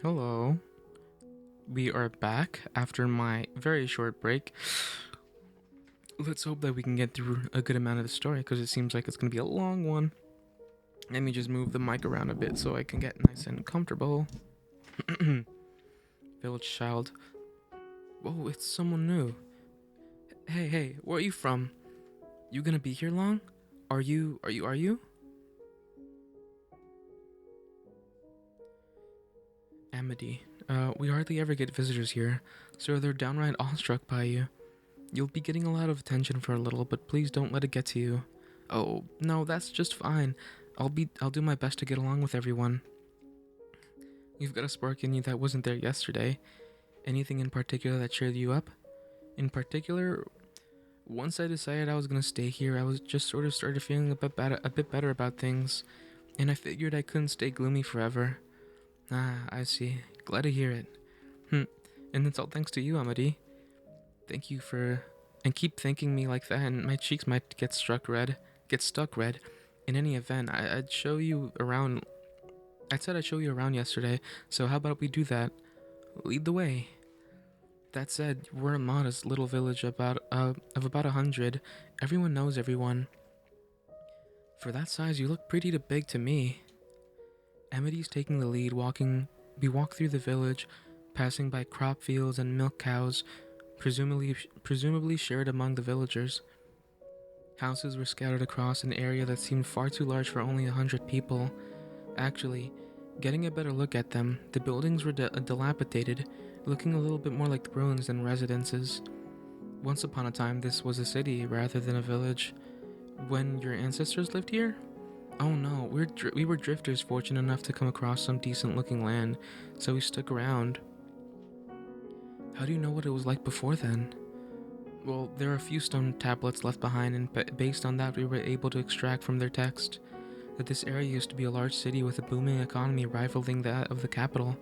Hello. We are back after my very short break. Let's hope that we can get through a good amount of the story because it seems like it's going to be a long one. Let me just move the mic around a bit so I can get nice and comfortable. Village child. Whoa, it's someone new. Hey, where are you from? You gonna be here long? Are you? Amity. We hardly ever get visitors here, so they're downright awestruck by you. You'll be getting a lot of attention for a little, but please don't let it get to you. Oh, no, that's just fine. I'll do my best to get along with everyone. You've got a spark in you that wasn't there yesterday. Anything in particular that cheered you up? In particular, once I decided I was gonna stay here, I was just sort of started feeling a bit better about things, and I figured I couldn't stay gloomy forever. Ah, I see. Glad to hear it. Hm. And it's all thanks to you, Amadi. Thank you for and keep thanking me like that, and my cheeks might get stuck red. In any event, I'd show you around. I said I'd show you around yesterday, so how about we do that? Lead the way. That said, we're a modest little village of about 100. Everyone knows everyone. For that size, you look pretty big to me. Amity's taking the lead. We walk through the village, passing by crop fields and milk cows, presumably shared among the villagers. Houses were scattered across an area that seemed far too large for only 100 people. Actually, getting a better look at them, the buildings were dilapidated, looking a little bit more like ruins than residences. Once upon a time, this was a city rather than a village. When your ancestors lived here? Oh no, we were drifters fortunate enough to come across some decent looking land, so we stuck around. How do you know what it was like before then? Well, there are a few stone tablets left behind, and based on that, we were able to extract from their text that this area used to be a large city with a booming economy rivaling that of the capital.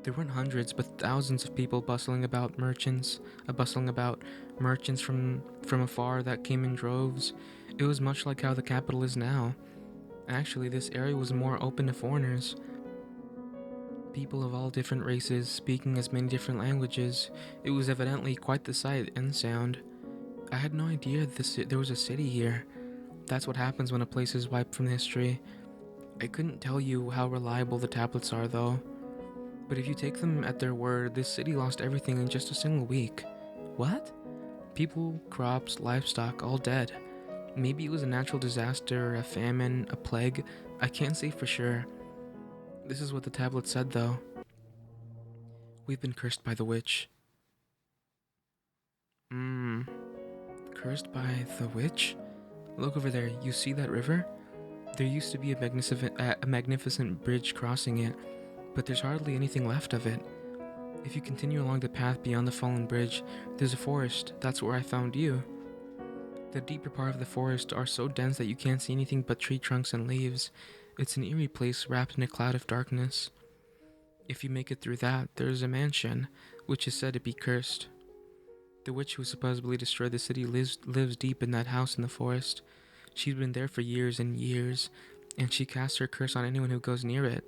There weren't hundreds, but thousands of people bustling about merchants from afar that came in droves. It was much like how the capital is now. Actually, this area was more open to foreigners. People of all different races speaking as many different languages. It was evidently quite the sight and sound. I had no idea there was a city here. That's what happens when a place is wiped from history. I couldn't tell you how reliable the tablets are, though. But if you take them at their word, this city lost everything in just a single week. What? People, crops, livestock, all dead. Maybe it was a natural disaster, a famine, a plague. I can't say for sure. This is what the tablet said, though. We've been cursed by the witch. Mmm. Cursed by the witch? Look over there. You see that river? There used to be a magnificent bridge crossing it, but there's hardly anything left of it. If you continue along the path beyond the fallen bridge, there's a forest. That's where I found you. The deeper part of the forest are so dense that you can't see anything but tree trunks and leaves. It's an eerie place wrapped in a cloud of darkness. If you make it through that, there's a mansion, which is said to be cursed. The witch who supposedly destroyed the city lives deep in that house in the forest. She's been there for years and years, and she casts her curse on anyone who goes near it.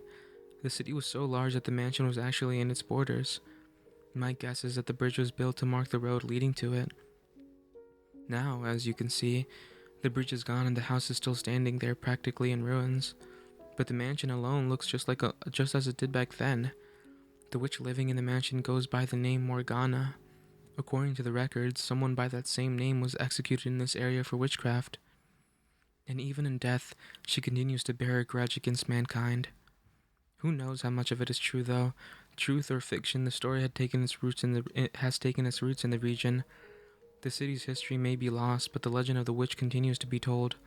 The city was so large that the mansion was actually in its borders. My guess is that the bridge was built to mark the road leading to it. Now, as you can see, the bridge is gone and the house is still standing there practically in ruins. But the mansion alone looks just as it did back then. The witch living in the mansion goes by the name Morgana. According to the records, someone by that same name was executed in this area for witchcraft. And even in death, she continues to bear a grudge against mankind. Who knows how much of it is true, though? Truth or fiction, the story it has taken its roots in the region. The city's history may be lost, but the legend of the witch continues to be told.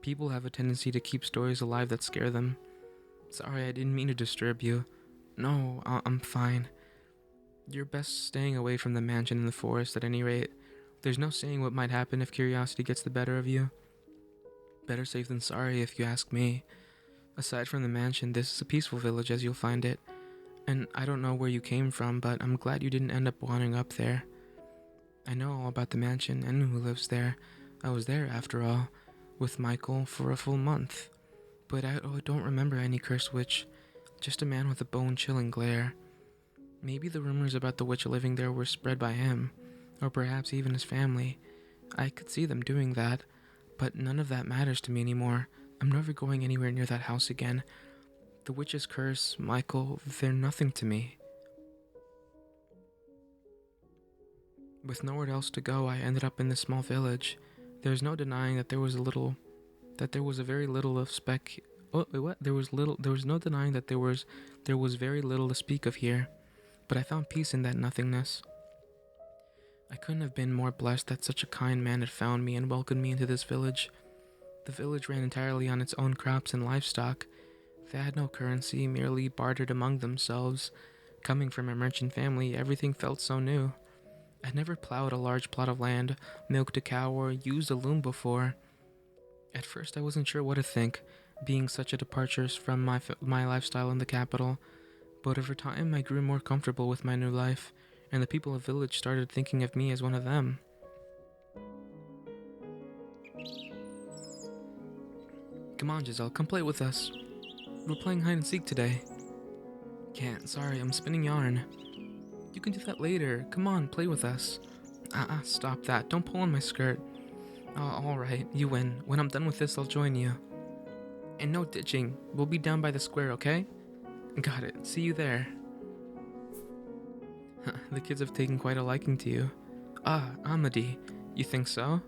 People have a tendency to keep stories alive that scare them. Sorry, I didn't mean to disturb you. No, I'm fine. You're best staying away from the mansion in the forest at any rate. There's no saying what might happen if curiosity gets the better of you. Better safe than sorry, if you ask me. Aside from the mansion, this is a peaceful village as you'll find it. And I don't know where you came from, but I'm glad you didn't end up wandering up there. I know all about the mansion and who lives there. I was there, after all, with Michael for a full month. But I don't remember any cursed witch. Just a man with a bone-chilling glare. Maybe the rumors about the witch living there were spread by him, or perhaps even his family. I could see them doing that, but none of that matters to me anymore. I'm never going anywhere near that house again. The witch's curse, Michael, they're nothing to me. With nowhere else to go, I ended up in this small village. There's no denying that there was a very little of spec. Oh, wait, what? There was no denying that there was very little to speak of here. But I found peace in that nothingness. I couldn't have been more blessed that such a kind man had found me and welcomed me into this village. The village ran entirely on its own crops and livestock. They had no currency, merely bartered among themselves. Coming from a merchant family, everything felt so new. I'd never plowed a large plot of land, milked a cow, or used a loom before. At first, I wasn't sure what to think, being such a departure from my lifestyle in the capital. But over time, I grew more comfortable with my new life, and the people of the village started thinking of me as one of them. Come on, Giselle, come play with us. We're playing hide and seek today. Can't, sorry, I'm spinning yarn. You can do that later. Come on, play with us. Stop that. Don't pull on my skirt. Alright, you win. When I'm done with this, I'll join you. And no ditching. We'll be down by the square, okay? Got it. See you there. The kids have taken quite a liking to you. Amadi. You think so?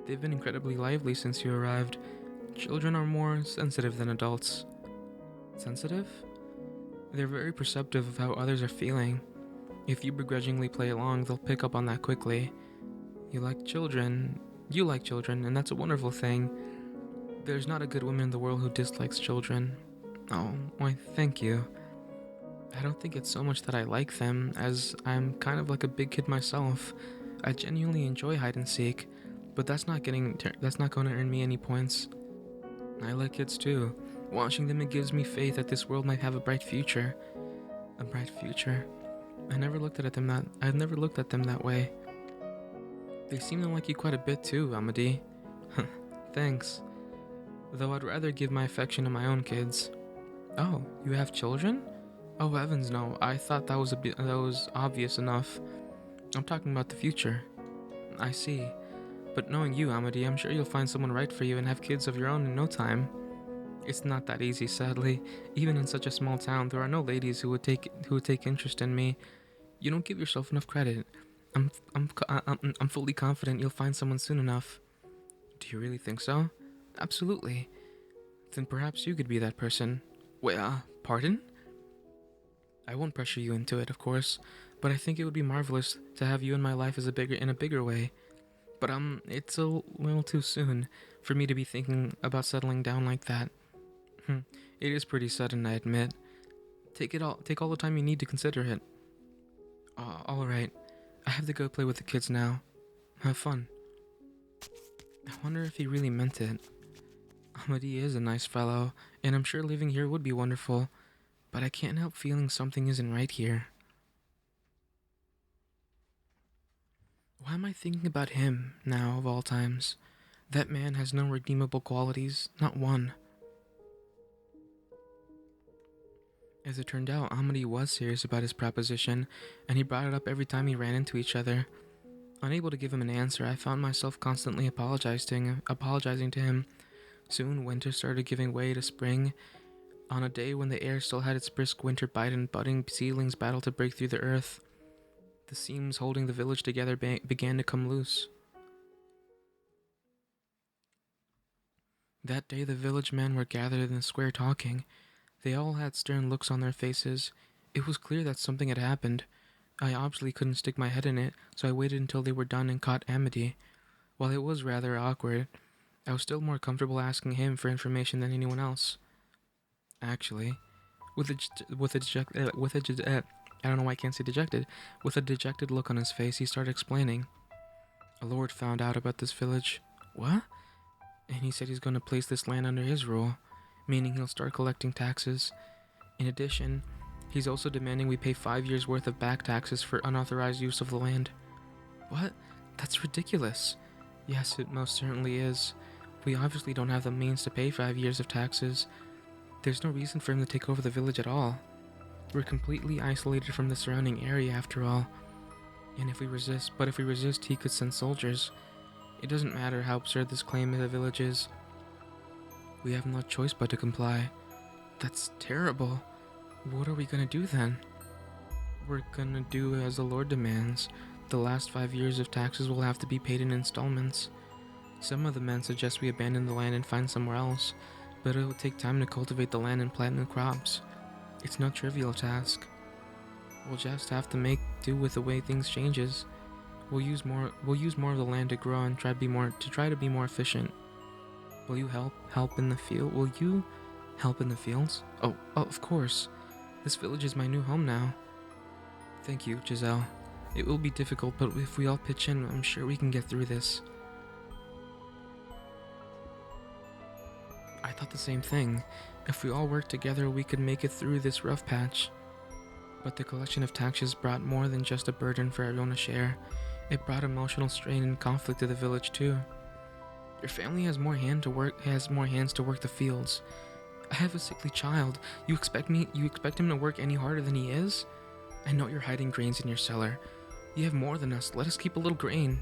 They've been incredibly lively since you arrived. Children are more sensitive than adults. Sensitive? They're very perceptive of how others are feeling. If you begrudgingly play along, they'll pick up on that quickly. You like children, and that's a wonderful thing. There's not a good woman in the world who dislikes children. Oh, why, thank you. I don't think it's so much that I like them, as I'm kind of like a big kid myself. I genuinely enjoy hide and seek, but that's not going to earn me any points. I like kids too. Watching them, it gives me faith that this world might have a bright future. A bright future. I've never looked at them that way. They seem to like you quite a bit too, Amadi. Thanks. Though I'd rather give my affection to my own kids. Oh, you have children? Oh heavens no, I thought that was obvious enough. I'm talking about the future. I see. But knowing you, Amadi, I'm sure you'll find someone right for you and have kids of your own in no time. It's not that easy, sadly. Even in such a small town, there are no ladies who would take interest in me. You don't give yourself enough credit. I'm fully confident you'll find someone soon enough. Do you really think so? Absolutely. Then perhaps you could be that person. Wait, pardon? I won't pressure you into it, of course, but I think it would be marvelous to have you in my life in a bigger way. But it's a little too soon for me to be thinking about settling down like that. It is pretty sudden, I admit. Take all the time you need to consider it. Alright. I have to go play with the kids now. Have fun. I wonder if he really meant it. Amadi is a nice fellow, and I'm sure living here would be wonderful, but I can't help feeling something isn't right here. Why am I thinking about him, now, of all times? That man has no redeemable qualities, not one. As it turned out, Amadi was serious about his proposition, and he brought it up every time we ran into each other. Unable to give him an answer, I found myself constantly apologizing to him. Soon, winter started giving way to spring. On a day when the air still had its brisk winter bite and budding seedlings battled to break through the earth, the seams holding the village together began to come loose. That day, the village men were gathered in the square talking. They all had stern looks on their faces. It was clear that something had happened. I obviously couldn't stick my head in it, so I waited until they were done and caught Amity. While it was rather awkward, I was still more comfortable asking him for information than anyone else. Actually, with a dejected look on his face, he started explaining. A lord found out about this village. What? And he said he's going to place this land under his rule, meaning he'll start collecting taxes. In addition, he's also demanding we pay 5 years' worth of back taxes for unauthorized use of the land. What? That's ridiculous. Yes, it most certainly is. We obviously don't have the means to pay 5 years of taxes. There's no reason for him to take over the village at all. We're completely isolated from the surrounding area after all. And if we resist, he could send soldiers. It doesn't matter how absurd this claim of the village is. We have no choice but to comply. That's terrible. What are we gonna do then? We're gonna do as the Lord demands. The last 5 years of taxes will have to be paid in installments. Some of the men suggest we abandon the land and find somewhere else, but it will take time to cultivate the land and plant new crops. It's no trivial task. We'll just have to make do with the way things changes. We'll use more of the land to grow and try to be more efficient. Will you help in the field? Will you help in the fields? Oh, of course. This village is my new home now. Thank you, Giselle. It will be difficult, but if we all pitch in, I'm sure we can get through this. I thought the same thing. If we all work together, we could make it through this rough patch. But the collection of taxes brought more than just a burden for everyone to share. It brought emotional strain and conflict to the village too. Your family has more hands to work the fields. I have a sickly child. You expect him to work any harder than he is? I know you're hiding grains in your cellar. You have more than us. Let us keep a little grain.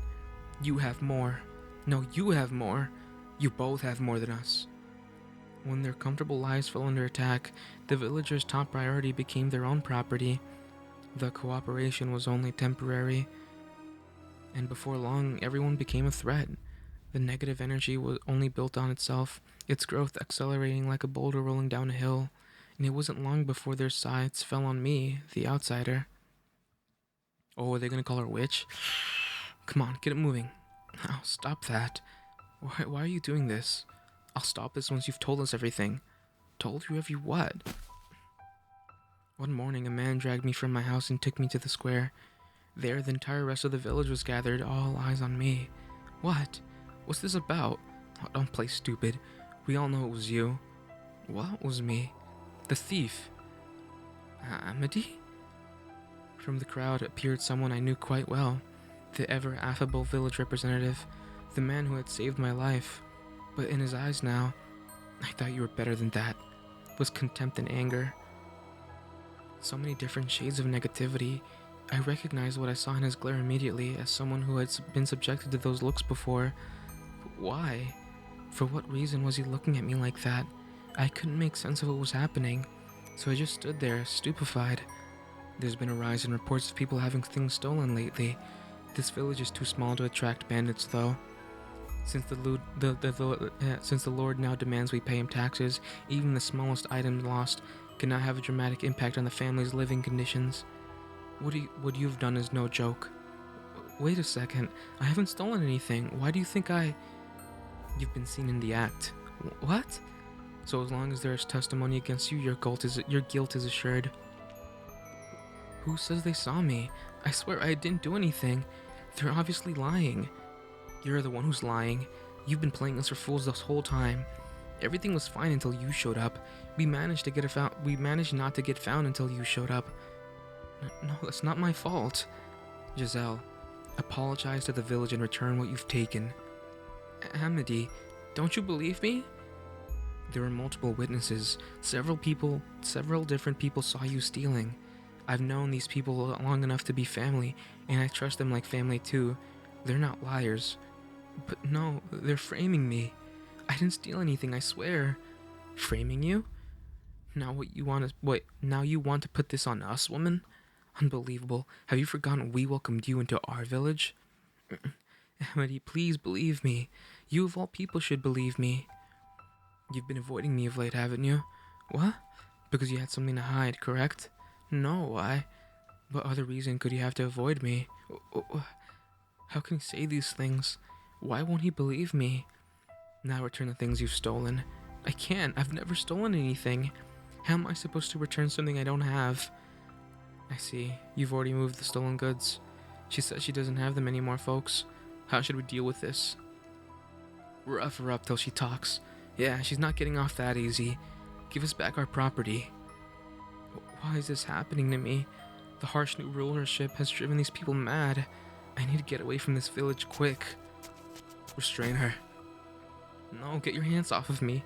You have more. No, you have more. You both have more than us. When their comfortable lives fell under attack, the villagers' top priority became their own property. The cooperation was only temporary, and before long, everyone became a threat. The negative energy was only built on itself, its growth accelerating like a boulder rolling down a hill, and it wasn't long before their sights fell on me, the outsider. Oh, are they gonna call her a witch? Come on, get it moving. Oh, stop that. Why are you doing this? I'll stop this once you've told us everything. Told you what? One morning, a man dragged me from my house and took me to the square. There, the entire rest of the village was gathered, all eyes on me. What? What's this about? Oh, don't play stupid. We all know it was you. What was me? The thief. Amity? From the crowd appeared someone I knew quite well. The ever affable village representative. The man who had saved my life. But in his eyes now, I thought you were better than that. Was contempt and anger. So many different shades of negativity. I recognized what I saw in his glare immediately as someone who had been subjected to those looks before. But why? For what reason was he looking at me like that? I couldn't make sense of what was happening, so I just stood there, stupefied. There's been a rise in reports of people having things stolen lately. This village is too small to attract bandits, though. Since the Lord now demands we pay him taxes, even the smallest item lost cannot have a dramatic impact on the family's living conditions. What you've done is no joke. Wait a second, I haven't stolen anything. Why do you think You've been seen in the act. What? So as long as there is testimony against you, your guilt is assured. Who says they saw me? I swear I didn't do anything. They're obviously lying. You're the one who's lying. You've been playing us for fools this whole time. Everything was fine until you showed up. We managed not to get found until you showed up. No, that's not my fault. Giselle, apologize to the village and return what you've taken. Amity, don't you believe me? There were multiple witnesses. Several different people saw you stealing. I've known these people long enough to be family, and I trust them like family too. They're not liars. But no, they're framing me. I didn't steal anything, I swear. Framing you? Now you want to put this on us, woman? Unbelievable. Have you forgotten we welcomed you into our village? Amity, please believe me. You of all people should believe me. You've been avoiding me of late, haven't you? What? Because you had something to hide, correct? No, why? What other reason could you have to avoid me? How can you say these things? Why won't he believe me? Now return the things you've stolen. I can't. I've never stolen anything. How am I supposed to return something I don't have? I see. You've already moved the stolen goods. She says she doesn't have them anymore, folks. How should we deal with this? Rough her up till she talks. Yeah, she's not getting off that easy. Give us back our property. Why is this happening to me? The harsh new rulership has driven these people mad. I need to get away from this village quick. Restrain her. No, get your hands off of me.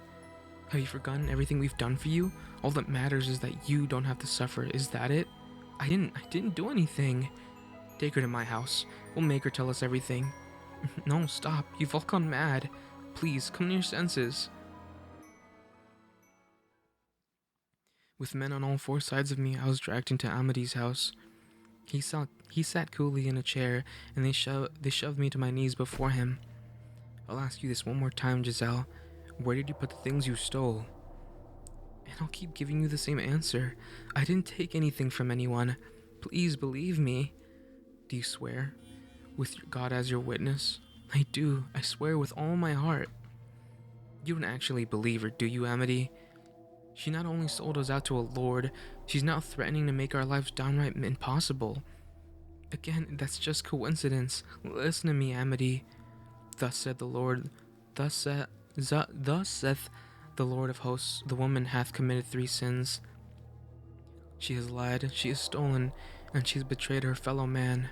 Have you forgotten everything we've done for you? All that matters is that you don't have to suffer. Is that it? I didn't do anything. Take her to my house. We'll make her tell us everything. No, stop. You've all gone mad. Please, come to your senses. With men on all four sides of me, I was dragged into Amity's house. He sat coolly in a chair, and they shoved me to my knees before him. I'll ask you this one more time, Giselle. Where did you put the things you stole? And I'll keep giving you the same answer. I didn't take anything from anyone. Please believe me. Do you swear? With your God as your witness? I do. I swear with all my heart. You don't actually believe her, do you, Amity? She not only sold us out to a lord, she's now threatening to make our lives downright impossible. Again, that's just coincidence. Listen to me, Amity. Thus said the Lord. Thus saith the Lord of hosts, the woman hath committed 3 sins. She has lied, she has stolen, and she has betrayed her fellow man.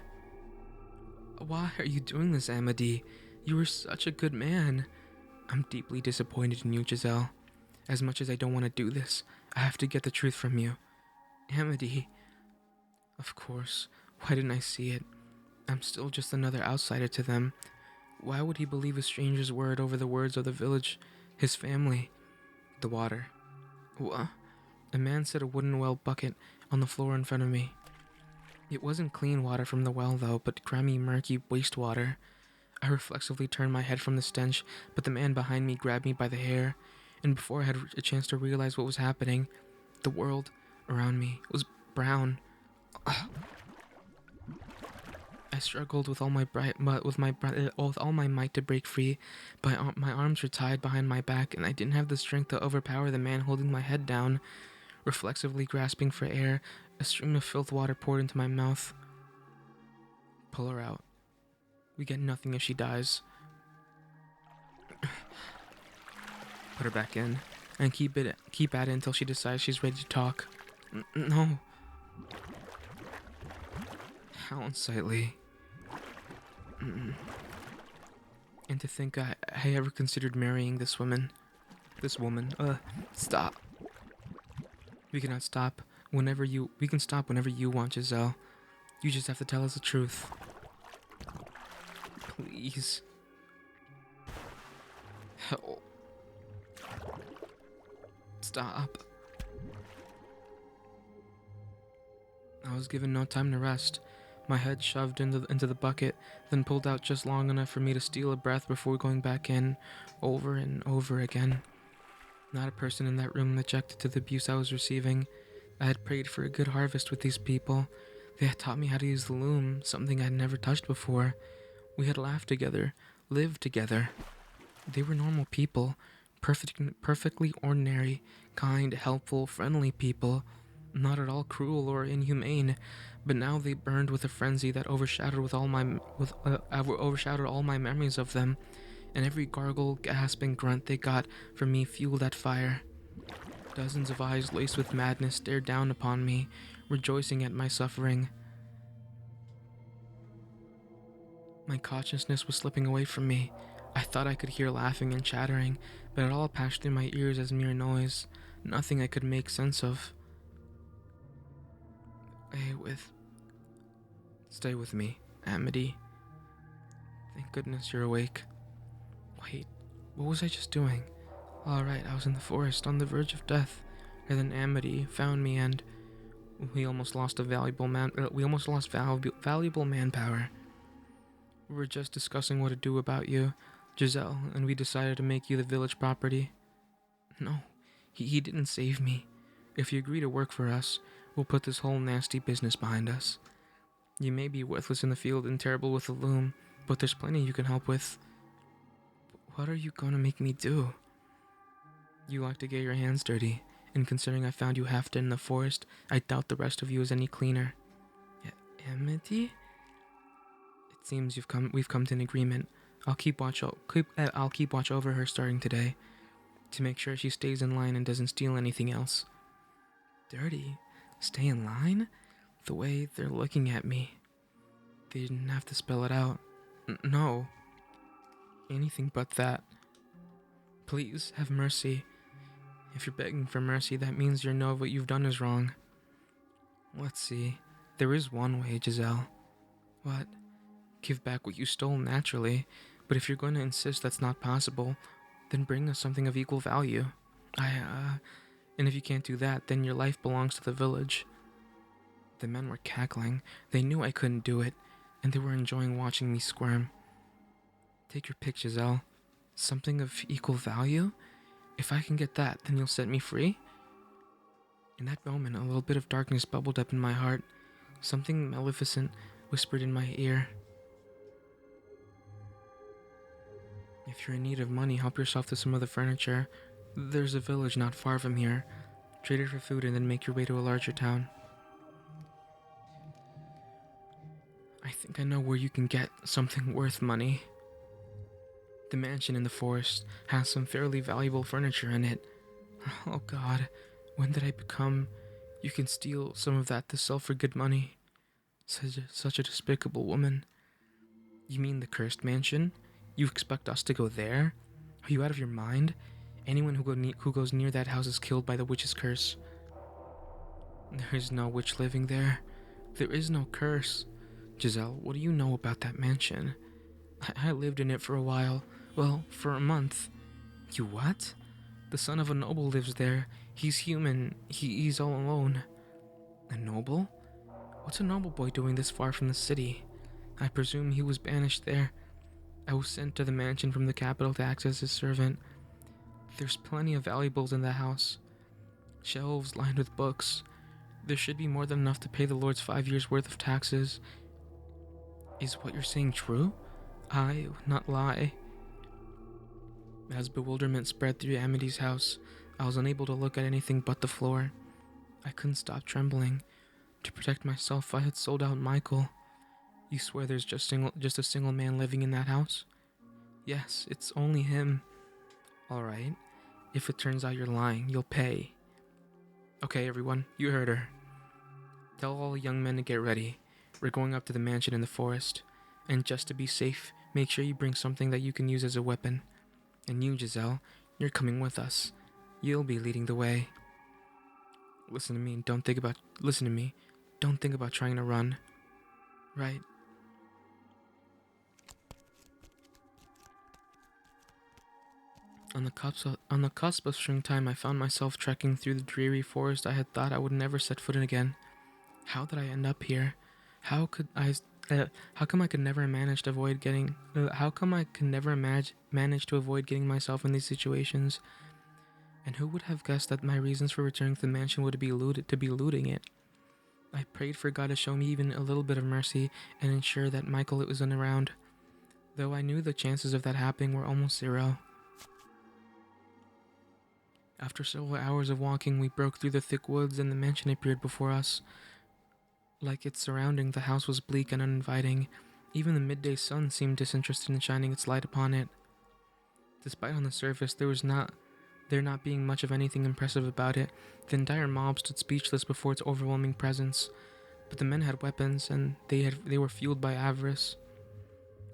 Why are you doing this, Amity? You were such a good man. I'm deeply disappointed in you, Giselle. As much as I don't want to do this, I have to get the truth from you. Amity. Of course. Why didn't I see it? I'm still just another outsider to them. Why would he believe a stranger's word over the words of the village, his family? The water. What? A man set a wooden well bucket on the floor in front of me. It wasn't clean water from the well, though, but grimy, murky wastewater. I reflexively turned my head from the stench, but the man behind me grabbed me by the hair, and before I had a chance to realize what was happening, the world around me was brown. I struggled with all my might to break free, but my arms were tied behind my back, and I didn't have the strength to overpower the man holding my head down. Reflexively grasping for air, a stream of filth water poured into my mouth. Pull her out. We get nothing if she dies. Put her back in, and keep at it until she decides she's ready to talk. No. How unsightly. And to think I ever considered marrying this woman. Stop. We cannot stop we can stop whenever you want, Giselle. You just have to tell us the truth. Please. Help. Stop. I was given no time to rest. My head shoved into the bucket, then pulled out just long enough for me to steal a breath before going back in, over and over again. Not a person in that room objected to the abuse I was receiving. I had prayed for a good harvest with these people. They had taught me how to use the loom, something I had never touched before. We had laughed together, lived together. They were normal people, perfectly ordinary, kind, helpful, friendly people, not at all cruel or inhumane. But now they burned with a frenzy that overshadowed all my memories of them, and every gargle, gasp, and grunt they got from me fueled that fire. Dozens of eyes laced with madness stared down upon me, rejoicing at my suffering. My consciousness was slipping away from me. I thought I could hear laughing and chattering, but it all passed through my ears as mere noise, nothing I could make sense of. Stay with me, Amity. Thank goodness you're awake. Wait, what was I just doing? Alright, I was in the forest, on the verge of death, and then Amity found me, and we almost lost valuable manpower. We were just discussing what to do about you, Giselle, and we decided to make you the village property. No, he didn't save me. If you agree to work for us, we'll put this whole nasty business behind us. You may be worthless in the field and terrible with the loom, but there's plenty you can help with. What are you gonna make me do? You like to get your hands dirty, and considering I found you half dead in the forest, I doubt the rest of you is any cleaner. Amity? It seems we've come to an agreement. I'll keep watch over her starting today, to make sure she stays in line and doesn't steal anything else. Dirty? Stay in line? The way they're looking at me. They didn't have to spell it out. No. Anything but that. Please, have mercy. If you're begging for mercy, that means you know what you've done is wrong. Let's see. There is one way, Giselle. What? Give back what you stole naturally. But if you're going to insist that's not possible, then bring us something of equal value. And if you can't do that, then your life belongs to the village. The men were cackling. They knew I couldn't do it, and they were enjoying watching me squirm. Take your pick, Giselle. Something of equal value? If I can get that, then you'll set me free? In that moment, a little bit of darkness bubbled up in my heart. Something maleficent whispered in my ear. If you're in need of money, help yourself to some of the furniture. There's a village not far from here. Trade it for food and then make your way to a larger town. I think I know where you can get something worth money. The mansion in the forest has some fairly valuable furniture in it. Oh God, when did I become... You can steal some of that to sell for good money. Such a despicable woman. You mean the cursed mansion? You expect us to go there? Are you out of your mind? Anyone who goes near that house is killed by the witch's curse. There is no witch living there. There is no curse. Giselle, what do you know about that mansion? I lived in it for a while. Well, for a month. You what? The son of a noble lives there. He's human. He's all alone. A noble? What's a noble boy doing this far from the city? I presume he was banished there. I was sent to the mansion from the capital to act as his servant. There's plenty of valuables in the house. Shelves lined with books. There should be more than enough to pay the Lord's 5 years' worth of taxes. Is what you're saying true? I would not lie. As bewilderment spread through Amity's house, I was unable to look at anything but the floor. I couldn't stop trembling. To protect myself, I had sold out Michael. You swear there's just a single man living in that house? Yes, it's only him. All right. If it turns out you're lying, you'll pay. Okay, everyone, you heard her. Tell all young men to get ready. We're going up to the mansion in the forest. And just to be safe, make sure you bring something that you can use as a weapon. And you, Giselle, you're coming with us. You'll be leading the way. Listen to me. Don't think about trying to run. Right. On the cusp of springtime, I found myself trekking through the dreary forest I had thought I would never set foot in again. How did I end up here? How come I could never manage to avoid getting? How come I could never manage to avoid getting myself in these situations? And who would have guessed that my reasons for returning to the mansion would be looting it? I prayed for God to show me even a little bit of mercy and ensure that Michael wasn't around, though I knew the chances of that happening were almost zero. After several hours of walking, we broke through the thick woods and the mansion appeared before us. Like its surrounding, the house was bleak and uninviting. Even the midday sun seemed disinterested in shining its light upon it. Despite on the surface there not being much of anything impressive about it, the entire mob stood speechless before its overwhelming presence. But the men had weapons, and they were fueled by avarice,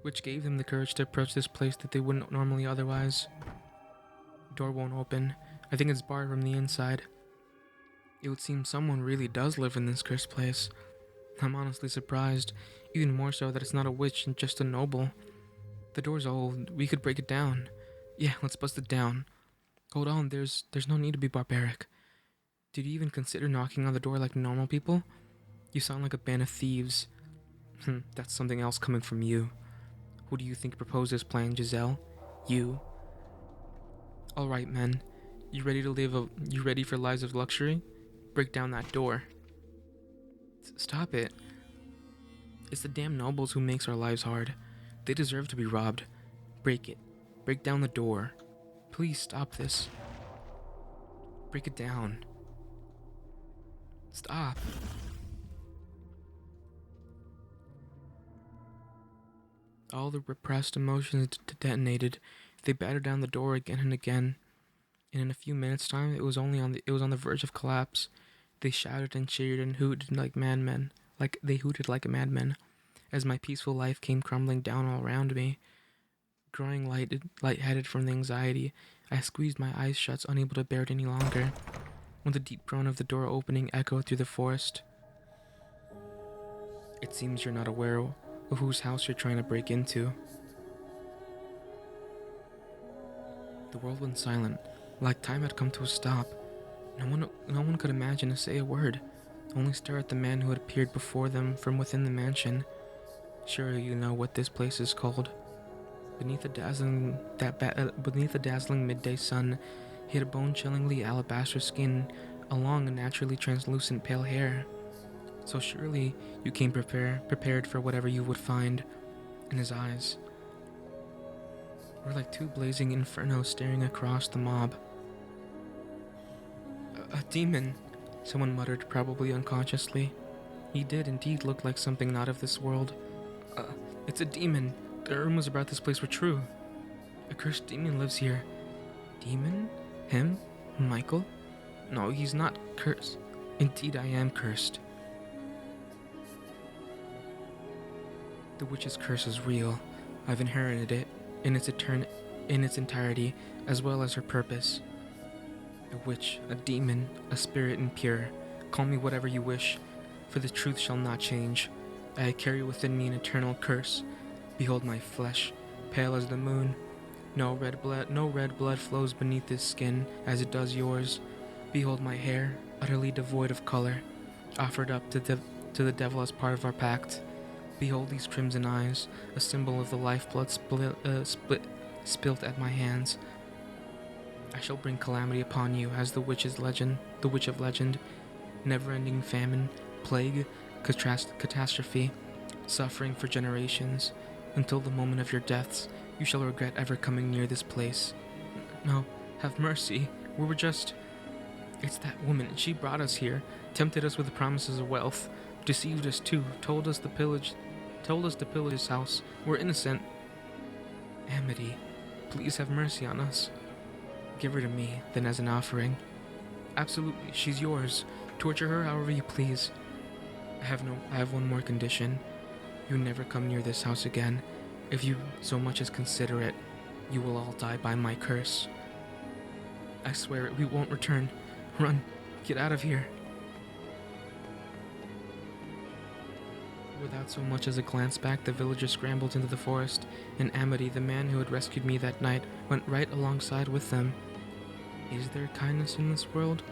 which gave them the courage to approach this place that they wouldn't normally otherwise. The door won't open. I think it's barred from the inside. It would seem someone really does live in this cursed place. I'm honestly surprised, even more so that it's not a witch and just a noble. The door's old. We could break it down. Yeah, let's bust it down. Hold on, there's no need to be barbaric. Did you even consider knocking on the door like normal people? You sound like a band of thieves. That's something else coming from you. Who do you think proposed this plan, Giselle? You. All right, men. You ready for lives of luxury? Break down that door. Stop it. It's the damn nobles who makes our lives hard. They deserve to be robbed. Break it. Break down the door. Please stop this. Break it down. Stop. All the repressed emotions detonated. They battered down the door again and again. And in a few minutes' time, it was on the verge of collapse. They shouted and cheered and hooted like madmen. They hooted like madmen, as my peaceful life came crumbling down all around me. Growing lightheaded from the anxiety, I squeezed my eyes shut, unable to bear it any longer, when the deep groan of the door opening echoed through the forest. It seems you're not aware of whose house you're trying to break into. The world went silent, like time had come to a stop. No one could imagine to say a word, only stare at the man who had appeared before them from within the mansion. Surely you know what this place is called. Beneath the dazzling midday sun, he had a bone-chillingly alabaster skin, a long and naturally translucent pale hair. So surely you came prepared for whatever you would find in his eyes. Were like two blazing infernos staring across the mob. A demon, someone muttered, probably unconsciously. He did indeed look like something not of this world. It's a demon. The rumors about this place were true. A cursed demon lives here. Demon? Him? Michael? No, he's not cursed. Indeed, I am cursed. The witch's curse is real. I've inherited it in its entirety, as well as her purpose. A witch, a demon, a spirit impure. Call me whatever you wish, for the truth shall not change. I carry within me an eternal curse. Behold my flesh, pale as the moon. No red blood flows beneath this skin as it does yours. Behold my hair, utterly devoid of color, offered up to the devil as part of our pact. Behold these crimson eyes, a symbol of the lifeblood spilt at my hands. I shall bring calamity upon you as the witch of legend, never-ending famine, plague, catastrophe, suffering for generations. Until the moment of your deaths, you shall regret ever coming near this place. No, have mercy. We were just... It's that woman. She brought us here, tempted us with the promises of wealth, deceived us too, told us to pillage his house. We're innocent. Amity, please have mercy on us. Give her to me, then as an offering. Absolutely, she's yours. Torture her however you please. I have one more condition. You never come near this house again. If you so much as consider it, you will all die by my curse. I swear it, we won't return. Run, get out of here. Without so much as a glance back, the villagers scrambled into the forest, and Amity, the man who had rescued me that night, went right alongside with them. Is there kindness in this world?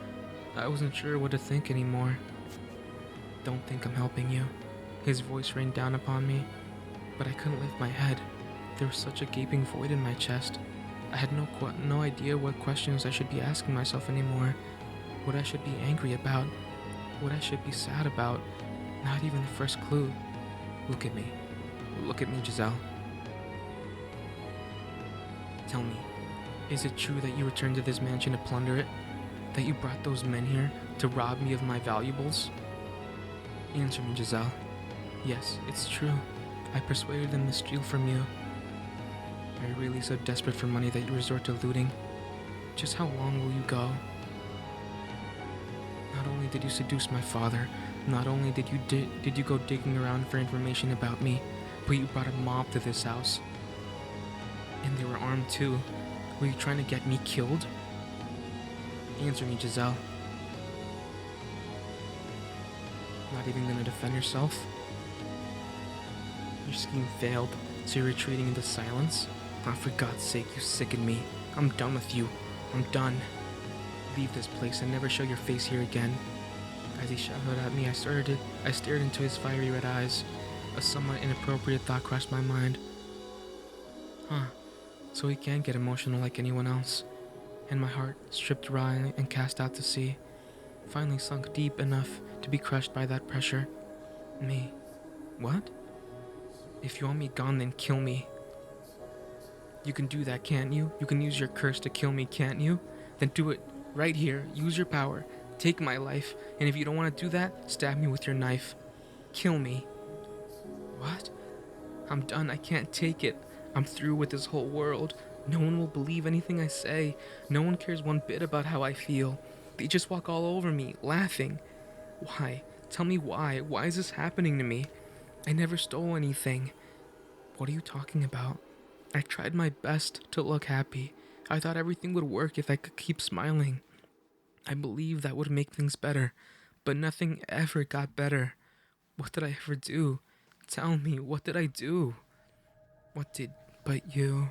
I wasn't sure what to think anymore. Don't think I'm helping you. His voice rained down upon me, but I couldn't lift my head. There was such a gaping void in my chest. I had no idea what questions I should be asking myself anymore. What I should be angry about. What I should be sad about. Not even the first clue. Look at me. Look at me, Giselle. Tell me, is it true that you returned to this mansion to plunder it? That you brought those men here to rob me of my valuables? Answer me, Giselle. Yes, it's true. I persuaded them to steal from you. Are you really so desperate for money that you resort to looting? Just how long will you go? Not only did you seduce my father, not only did you go digging around for information about me, but you brought a mob to this house. And they were armed too. Were you trying to get me killed? Answer me, Giselle. Not even gonna defend yourself? Your scheme failed, so you're retreating into silence? Oh, for God's sake, you sicken me. I'm done with you. I'm done. Leave this place and never show your face here again. As he shouted at me, I stared into his fiery red eyes. A somewhat inappropriate thought crossed my mind. So he can get emotional like anyone else. And my heart, stripped dry and cast out to sea, finally sunk deep enough to be crushed by that pressure. Me. What? If you want me gone, then kill me. You can do that, can't you? You can use your curse to kill me, can't you? Then do it. Right here. Use your power. Take my life. And if you don't want to do that, stab me with your knife. Kill me. What? I'm done. I can't take it. I'm through with this whole world. No one will believe anything I say. No one cares one bit about how I feel. They just walk all over me, laughing. Why? Tell me why. Why is this happening to me? I never stole anything. What are you talking about? I tried my best to look happy. I thought everything would work if I could keep smiling. I believed that would make things better, but nothing ever got better. What did I ever do? Tell me, what did I do? What did but you?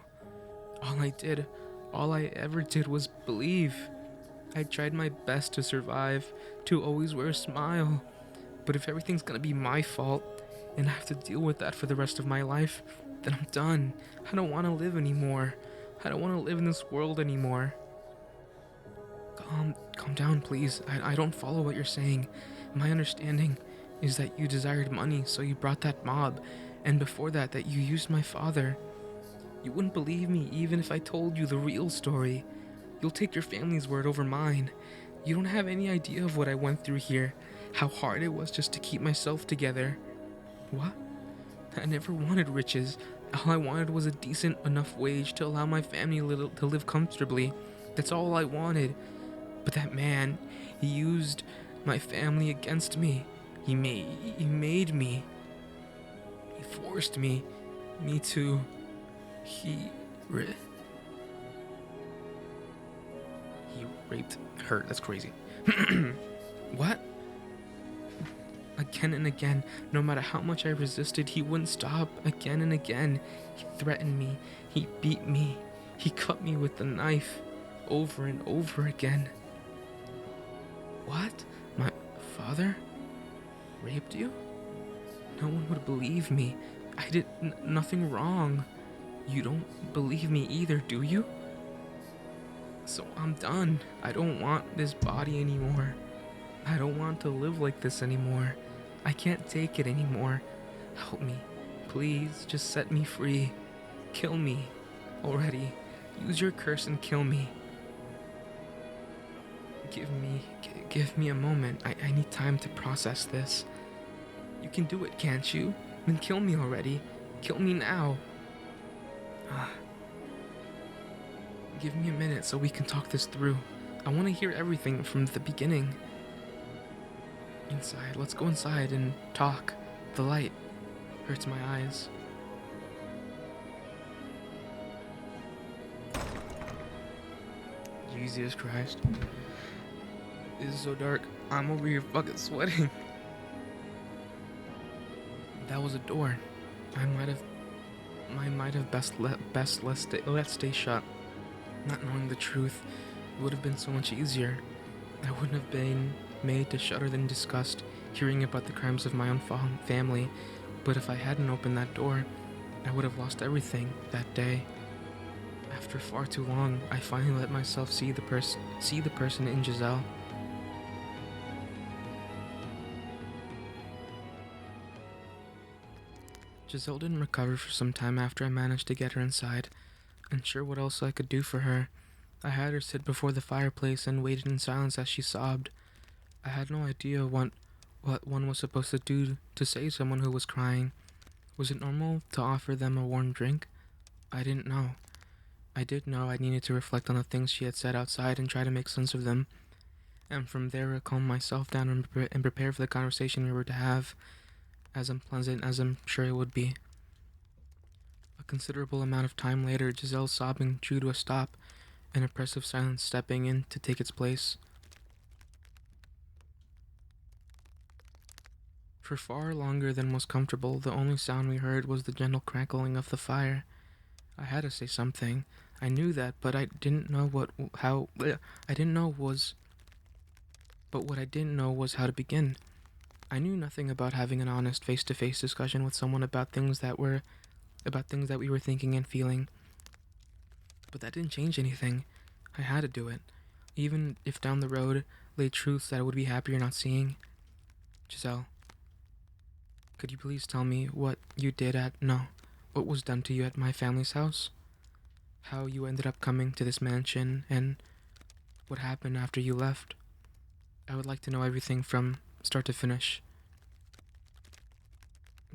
All I did, all I ever did was believe. I tried my best to survive, to always wear a smile. But if everything's gonna be my fault, and I have to deal with that for the rest of my life, then I'm done. I don't wanna live anymore. I don't wanna live in this world anymore. Calm down, please. I don't follow what you're saying. My understanding is that you desired money, so you brought that mob, and before that you used my father. You wouldn't believe me even if I told you the real story. You'll take your family's word over mine. You don't have any idea of what I went through here, how hard it was just to keep myself together. What? I never wanted riches. All I wanted was a decent enough wage to allow my family to live comfortably. That's all I wanted. But that man, he used my family against me. He made me. He forced me to. He raped her. That's crazy. What? Again and again, no matter how much I resisted, he wouldn't stop. Again and again, he threatened me. He beat me. He cut me with the knife over and over again. What? My father raped you? No one would believe me. I did nothing wrong. You don't believe me either, do you? So I'm done. I don't want this body anymore. I don't want to live like this anymore. I can't take it anymore. Help me. Please, just set me free. Kill me. Already. Use your curse and kill me. Give me a moment. I need time to process this. You can do it, can't you? Then kill me already. Kill me now. Give me a minute so we can talk this through. I want to hear everything from the beginning. Inside. Let's go inside and talk. The light hurts my eyes. Jesus Christ. This is so dark. I'm over here fucking sweating. That was a door. I might have best let stay shut. Not knowing the truth would have been so much easier. I wouldn't have been made to shudder in disgust hearing about the crimes of my own family, but if I hadn't opened that door, I would have lost everything that day. After far too long, I finally let myself see the person in Giselle. Giselle didn't recover for some time after I managed to get her inside. Unsure what else I could do for her, I had her sit before the fireplace and waited in silence as she sobbed. I had no idea what one was supposed to do to save someone who was crying. Was it normal to offer them a warm drink? I didn't know. I did know I needed to reflect on the things she had said outside and try to make sense of them. And from there, calm myself down and prepare for the conversation we were to have, as unpleasant as I'm sure it would be. A considerable amount of time later, Giselle's sobbing drew to a stop, an oppressive silence stepping in to take its place. For far longer than was comfortable, the only sound we heard was the gentle crackling of the fire. I had to say something. I knew that, but I didn't know what I didn't know was how to begin. I knew nothing about having an honest face-to-face discussion with someone about things that we were thinking and feeling. But that didn't change anything. I had to do it, even if down the road lay truths that I would be happier not seeing. Giselle, could you please tell me what was done to you at my family's house? How you ended up coming to this mansion, and what happened after you left? I would like to know everything from start to finish.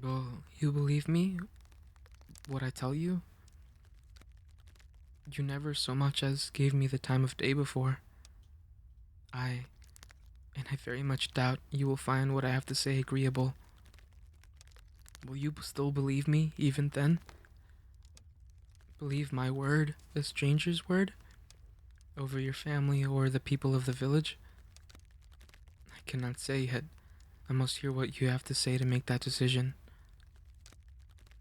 Will you believe me? What I tell you? You never so much as gave me the time of day before. I very much doubt you will find what I have to say agreeable. Will you still believe me, even then? Believe my word, a stranger's word? Over your family or the people of the village? I cannot say yet. I must hear what you have to say to make that decision.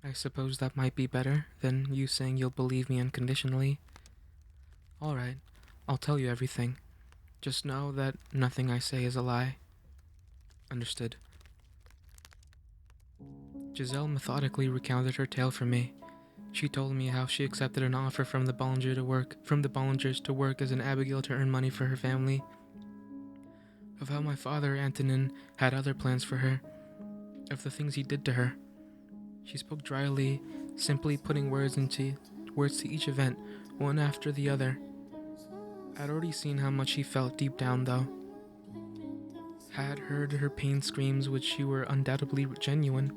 I suppose that might be better than you saying you'll believe me unconditionally. Alright, I'll tell you everything. Just know that nothing I say is a lie. Understood. Giselle methodically recounted her tale for me. She told me how she accepted an offer from the Bollingers to work as an Abigail to earn money for her family. Of how my father, Antonin, had other plans for her. Of the things he did to her. She spoke dryly, simply putting words to each event, one after the other. I'd already seen how much she felt deep down, though. Had heard her pain screams, which were undoubtedly genuine.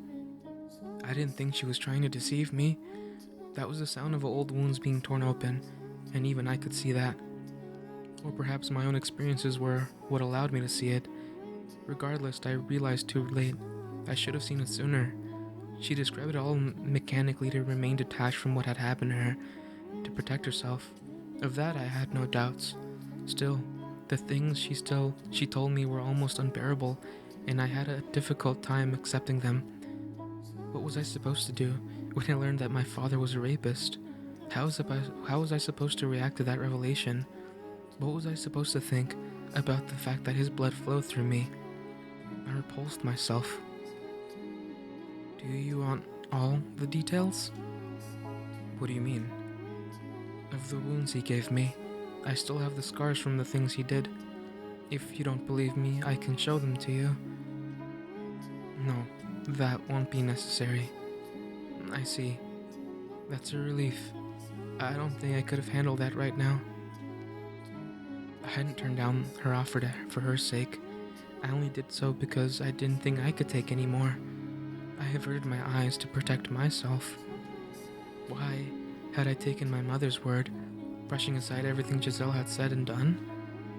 I didn't think she was trying to deceive me. That was the sound of old wounds being torn open, and even I could see that. Or perhaps my own experiences were what allowed me to see it. Regardless, I realized too late. I should have seen it sooner. She described it all mechanically to remain detached from what had happened to her, to protect herself. Of that I had no doubts. Still, the things she told me were almost unbearable, and I had a difficult time accepting them. What was I supposed to do when I learned that my father was a rapist? How was I supposed to react to that revelation? What was I supposed to think about the fact that his blood flowed through me? I repulsed myself. Do you want all the details? What do you mean? Of the wounds he gave me. I still have the scars from the things he did. If you don't believe me, I can show them to you. No, that won't be necessary. I see. That's a relief. I don't think I could have handled that right now. I hadn't turned down her offer for her sake. I only did so because I didn't think I could take any more. I averted my eyes to protect myself. Why had I taken my mother's word, brushing aside everything Giselle had said and done?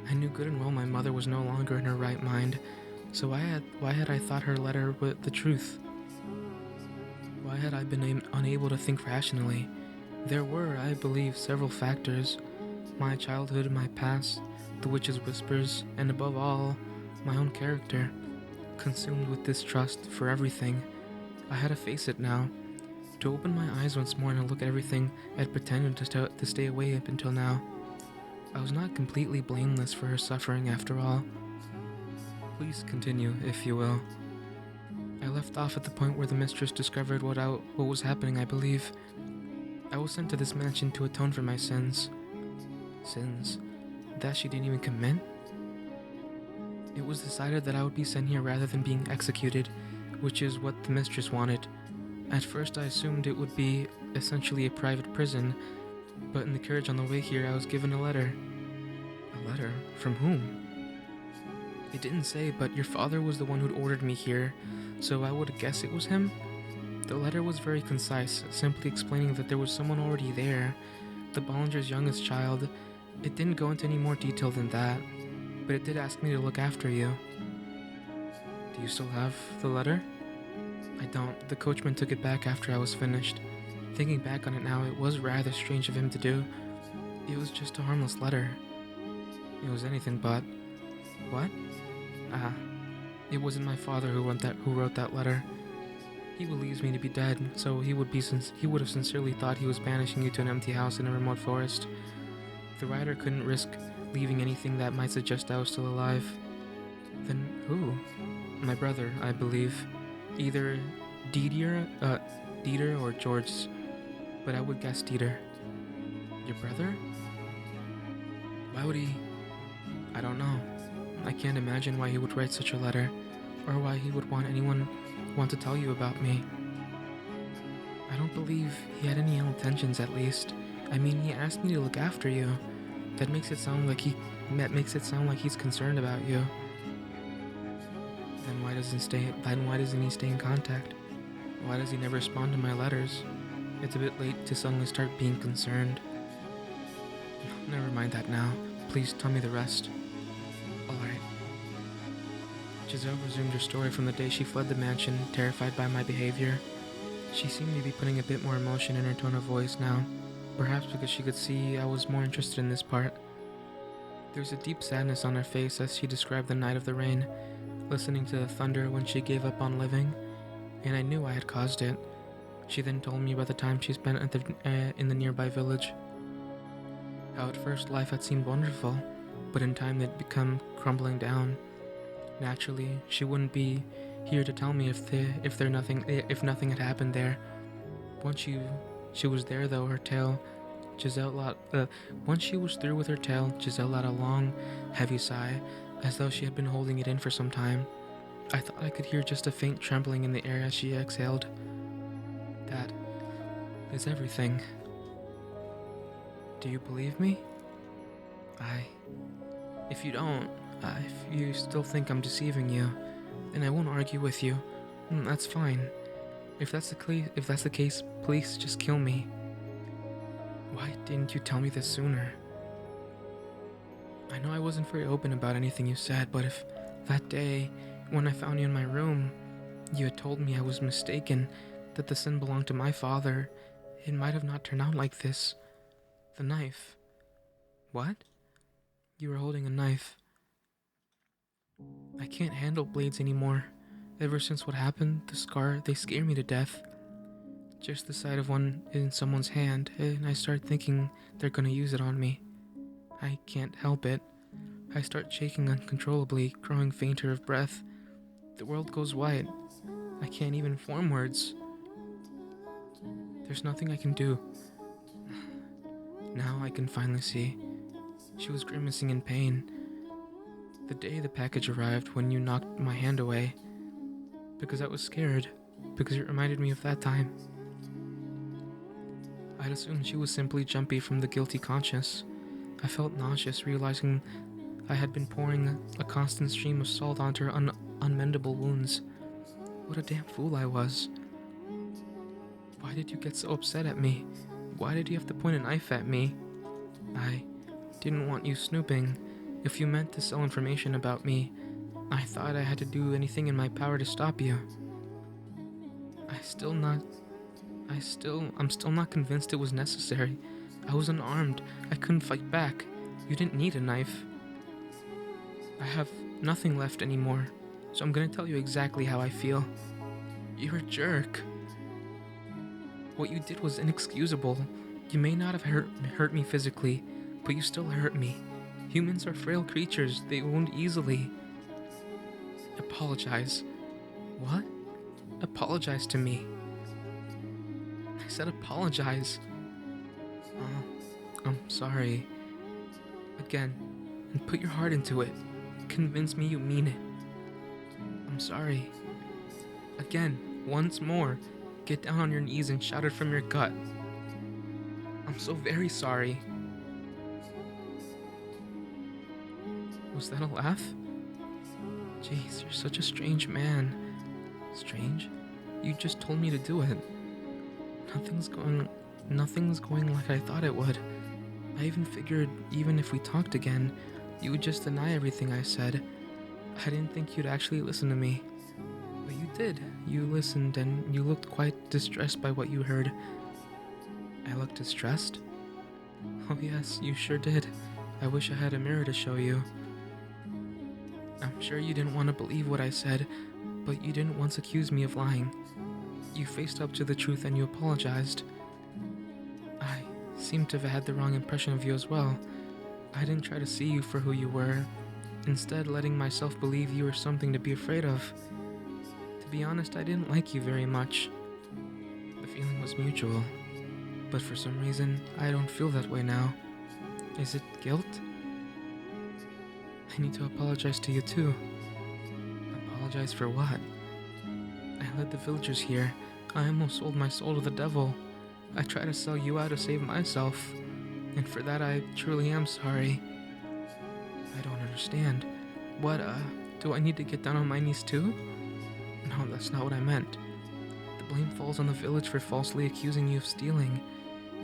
I knew good and well my mother was no longer in her right mind, so why had I thought her letter was the truth? Why had I been unable to think rationally? There were, I believe, several factors. My childhood, my past, the witch's whispers, and above all, my own character. Consumed with distrust for everything, I had to face it now. To open my eyes once more and look at everything I'd pretended to stay away up until now. I was not completely blameless for her suffering after all. Please continue, if you will. I left off at the point where the mistress discovered what was happening, I believe. I was sent to this mansion to atone for my sins. Sins? That she didn't even commit? It was decided that I would be sent here rather than being executed, which is what the mistress wanted. At first I assumed it would be essentially a private prison, but in the carriage on the way here I was given a letter. A letter? From whom? It didn't say, but your father was the one who'd ordered me here, so I would guess it was him. The letter was very concise, simply explaining that there was someone already there, the Bollingers' youngest child. It didn't go into any more detail than that, but it did ask me to look after you. Do you still have the letter? I don't. The coachman took it back after I was finished. Thinking back on it now, it was rather strange of him to do. It was just a harmless letter. It was anything but. What? It wasn't my father who wrote that letter. He believes me to be dead, so he would have sincerely thought he was banishing you to an empty house in a remote forest. The writer couldn't risk leaving anything that might suggest I was still alive. Then who? My brother, I believe. Either Dieter or George, but I would guess Dieter. Your brother? Why would he? I don't know. I can't imagine why he would write such a letter, or why he would want anyone to tell you about me. I don't believe he had any ill intentions, at least. I mean, he asked me to look after you. That makes it sound like he's concerned about you. Then why doesn't he stay in contact? Why does he never respond to my letters? It's a bit late to suddenly start being concerned. Never mind that now. Please tell me the rest. Alright. Giselle resumed her story from the day she fled the mansion, terrified by my behavior. She seemed to be putting a bit more emotion in her tone of voice now, perhaps because she could see I was more interested in this part. There's a deep sadness on her face as she described the night of the rain, listening to the thunder when she gave up on living, and I knew I had caused it. She then told me about the time she spent in the nearby village. How at first life had seemed wonderful, but in time it become crumbling down. Naturally, she wouldn't be here to tell me if nothing had happened there. Once she was there though, her tale, once she was through with her tale, Giselle let a long, heavy sigh, as though she had been holding it in for some time. I thought I could hear just a faint trembling in the air as she exhaled. That is everything. Do you believe me? If you don't, if you still think I'm deceiving you, then I won't argue with you. That's fine. If that's the case, please just kill me. Why didn't you tell me this sooner? I know I wasn't very open about anything you said, but if that day, when I found you in my room, you had told me I was mistaken, that the sin belonged to my father, it might have not turned out like this. The knife. What? You were holding a knife. I can't handle blades anymore. Ever since what happened, they scare me to death. Just the sight of one in someone's hand, and I start thinking they're gonna use it on me. I can't help it. I start shaking uncontrollably, growing fainter of breath. The world goes white. I can't even form words. There's nothing I can do. Now I can finally see. She was grimacing in pain. The day the package arrived, when you knocked my hand away. Because I was scared. Because it reminded me of that time. I'd assumed she was simply jumpy from the guilty conscience. I felt nauseous, realizing I had been pouring a constant stream of salt onto her unmendable wounds. What a damn fool I was. Why did you get so upset at me? Why did you have to point a knife at me? I didn't want you snooping. If you meant to sell information about me, I thought I had to do anything in my power to stop you. I'm still not convinced it was necessary. I was unarmed. I couldn't fight back. You didn't need a knife. I have nothing left anymore, so I'm gonna tell you exactly how I feel. You're a jerk. What you did was inexcusable. You may not have hurt me physically, but you still hurt me. Humans are frail creatures. They wound easily. Apologize. What? Apologize to me. I said apologize. I'm sorry. Again, and put your heart into it. Convince me you mean it. I'm sorry. Again, once more. Get down on your knees and shout it from your gut. I'm so very sorry. Was that a laugh? Jeez, you're such a strange man. Strange? You just told me to do it. Nothing's going like I thought it would. I even figured even if we talked again, you would just deny everything I said. I didn't think you'd actually listen to me. But you did. You listened and you looked quite distressed by what you heard. I looked distressed? Oh yes, you sure did. I wish I had a mirror to show you. I'm sure you didn't want to believe what I said, but you didn't once accuse me of lying. You faced up to the truth and you apologized. I seem to have had the wrong impression of you as well. I didn't try to see you for who you were, instead letting myself believe you were something to be afraid of. To be honest, I didn't like you very much. The feeling was mutual, but for some reason, I don't feel that way now. Is it guilt? I need to apologize to you too. Apologize for what? I led the villagers here. I almost sold my soul to the devil. I tried to sell you out to save myself, and for that I truly am sorry. I don't understand. What, do I need to get down on my knees too? No, that's not what I meant. The blame falls on the village for falsely accusing you of stealing.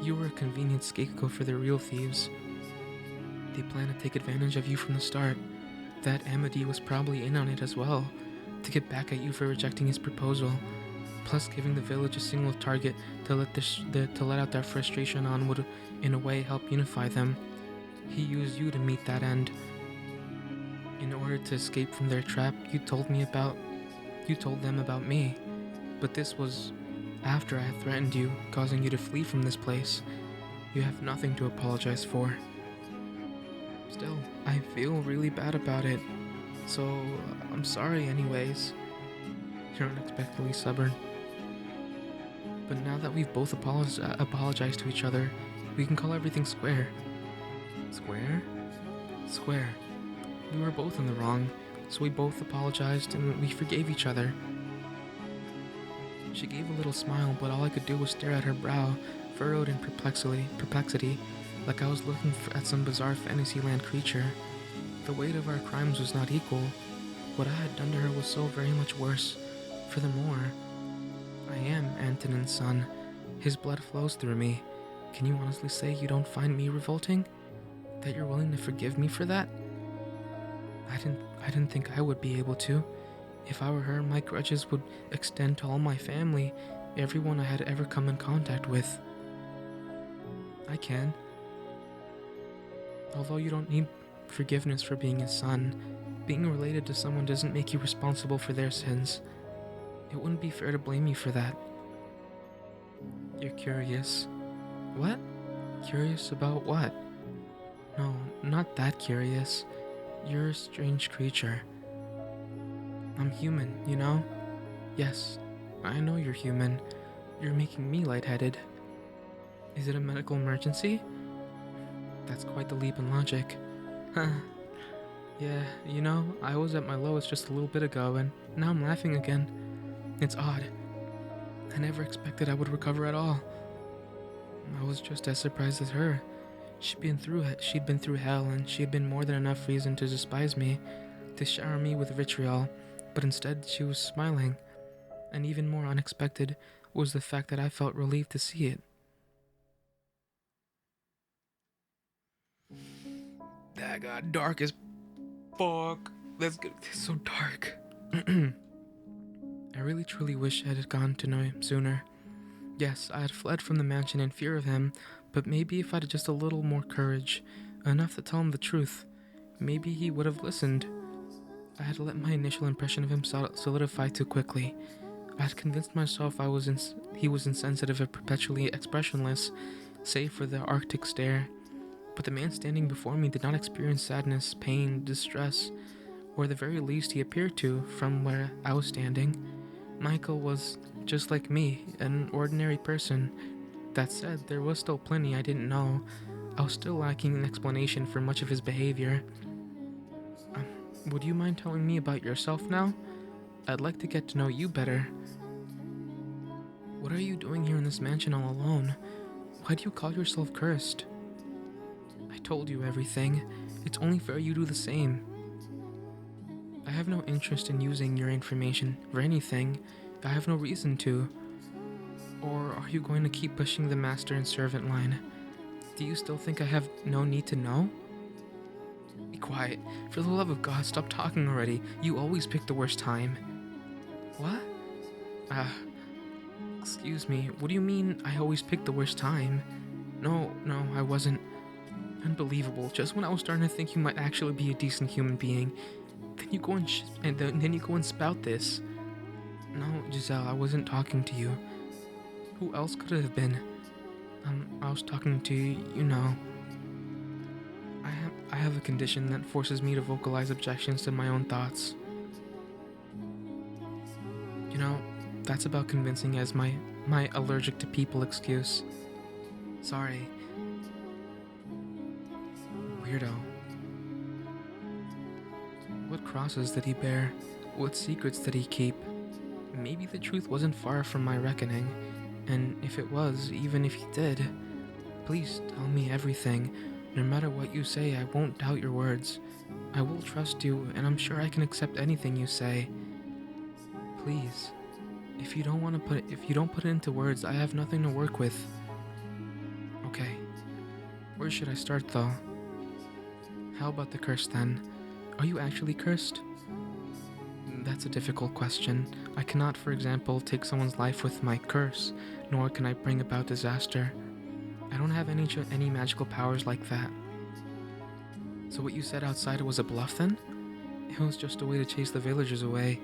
You were a convenient scapegoat for the real thieves. They planned to take advantage of you from the start. That Amity was probably in on it as well, to get back at you for rejecting his proposal, plus giving the village a single target to let out their frustration on would, in a way, help unify them. He used you to meet that end. In order to escape from their trap, you told them about me. But this was after I had threatened you, causing you to flee from this place. You have nothing to apologize for. Still, I feel really bad about it. So, I'm sorry anyways. You're unexpectedly stubborn. But now that we've both apologized to each other, we can call everything square. Square? Square. We were both in the wrong, so we both apologized and we forgave each other. She gave a little smile, but all I could do was stare at her brow, furrowed in perplexity, like I was looking at some bizarre fantasyland creature. The weight of our crimes was not equal. What I had done to her was so very much worse. Furthermore, I am Antonin's son. His blood flows through me. Can you honestly say you don't find me revolting? That you're willing to forgive me for that? I didn't think I would be able to. If I were her, my grudges would extend to all my family, everyone I had ever come in contact with. I can. Although you don't need forgiveness for being his son, being related to someone doesn't make you responsible for their sins. It wouldn't be fair to blame you for that. You're curious. What? Curious about what? No, not that curious. You're a strange creature. I'm human, you know? Yes, I know you're human. You're making me lightheaded. Is it a medical emergency? That's quite the leap in logic. Huh. Yeah, you know, I was at my lowest just a little bit ago, and now I'm laughing again. It's odd. I never expected I would recover at all. I was just as surprised as her. She'd been through hell, and she had been more than enough reason to despise me, to shower me with vitriol, but instead she was smiling. And even more unexpected was the fact that I felt relieved to see it. That got dark as fuck. That's good. It's so dark. I really truly wish I had gone to know him sooner. Yes, I had fled from the mansion in fear of him, but maybe if I had just a little more courage, enough to tell him the truth, maybe he would have listened. I had let my initial impression of him solidify too quickly. I had convinced myself he was insensitive and perpetually expressionless, save for the Arctic stare. But the man standing before me did not experience sadness, pain, distress, or at the very least he appeared to from where I was standing. Michael was just like me, an ordinary person. That said, there was still plenty I didn't know. I was still lacking an explanation for much of his behavior. Would you mind telling me about yourself now? I'd like to get to know you better. What are you doing here in this mansion all alone? Why do you call yourself cursed? I told you everything. It's only fair you do the same. I have no interest in using your information for anything. I have no reason to. Or are you going to keep pushing the master and servant line? Do you still think I have no need to know? Be quiet. For the love of God, stop talking already. You always pick the worst time. What? Excuse me. What do you mean I always pick the worst time? No, I wasn't. Unbelievable. Just when I was starting to think you might actually be a decent human being, then you go then you go and spout this. No, Giselle, I wasn't talking to you. Who else could it have been? I was talking to you know. I have a condition that forces me to vocalize objections to my own thoughts. You know, that's about convincing as my allergic to people excuse. Sorry. Weirdo. What crosses did he bear? What secrets did he keep? Maybe the truth wasn't far from my reckoning, and if it was, even if he did, please tell me everything. No matter what you say, I won't doubt your words. I will trust you, and I'm sure I can accept anything you say. Please. If you don't put it into words, I have nothing to work with. Okay. Where should I start though? How about the curse then? Are you actually cursed? That's a difficult question. I cannot, for example, take someone's life with my curse, nor can I bring about disaster. I don't have any magical powers like that. So what you said outside was a bluff then? It was just a way to chase the villagers away.